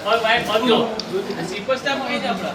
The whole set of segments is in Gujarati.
और भाई मत दो सुपरस्टार में अपना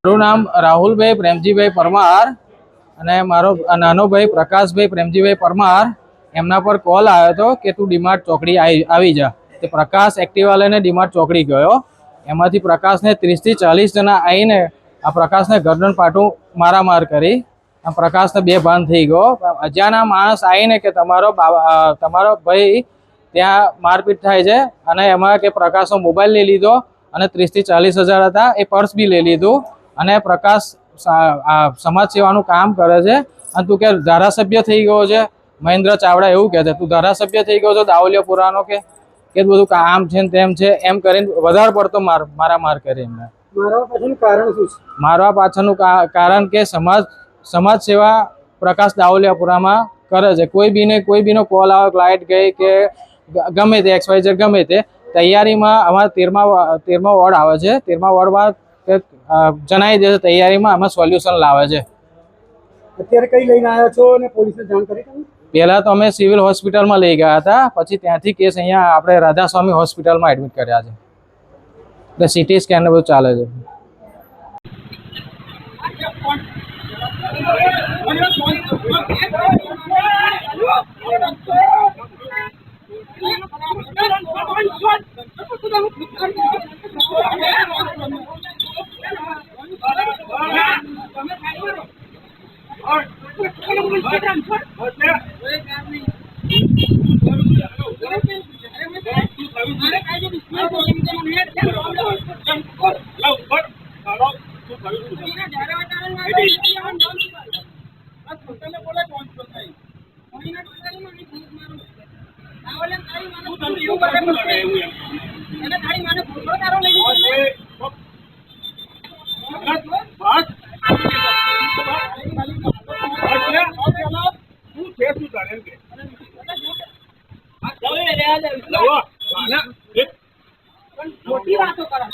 મારું નામ રાહુલભાઈ પ્રેમજીભાઈ પરમાર અને મારો નાનો ભાઈ પ્રકાશભાઈ પ્રેમજીભાઈ પરમાર એમના પર કોલ આવ્યો હતો કે તું ડીમાર્ટ ચોકડી આવી જા. તે પ્રકાશ એક્ટિવા લઈને ડીમાર્ટ ચોકડી ગયો. એમાંથી પ્રકાશને 30 થી 40 જણા આવીને આ પ્રકાશને ગરદન પાટું મારામાર કરી. આ પ્રકાશને બે ભાન થઈ ગયો. અજાણા માણસ આવીને કે તમારો ભાઈ ત્યાં મારપીટ થાય છે અને એમાં કે પ્રકાશનો મોબાઈલ લઈ લીધો અને 30 થી 40 હજાર હતા એ પર્સ બી લઈ લીધું. અને પ્રકાશ સમાજ સેવાનું કામ કરે છે અને તું કે ધારાસભ્ય થઈ ગયો છે. મહેન્દ્ર ચાવડા એવું કહે છે તું ધારાસભ્ય થઈ ગયો છો દાવલિયાપુરાનો કે બધું કામ છે ને તેમ છે એમ કરીને વધારે પડતો મારામાર કરી એમને. મારવા પાછળનું કારણ શું છે? મારવા પાછળનું કારણ કે સમાજ સેવા પ્રકાશ દાવલિયાપુરામાં કરે છે. કોઈ બીનો કોલ આવે લાઇટ ગઈ કે ગમે તે XYZ ગમે તે તૈયારીમાં અમારા 13મા વોર્ડ આવે છે. 13મા વોર્ડમાં જણાવી દે છે તૈયારીમાં અમે સોલ્યુશન લાવે છે. અત્યારે કઈ લઈને આવ્યા છો અને પોલીસને જાણ કરી તમે? પહેલા તો અમે સિવિલ હોસ્પિટલમાં લઈ ગયા હતા, પછી ત્યાંથી કેસ અહીંયા આપણે રાધાસ્વામી હોસ્પિટલમાં એડમિટ કર્યા છે. એટલે સિટી સ્કેન ને બધું ચાલે છે. મોટી વાતો કરો.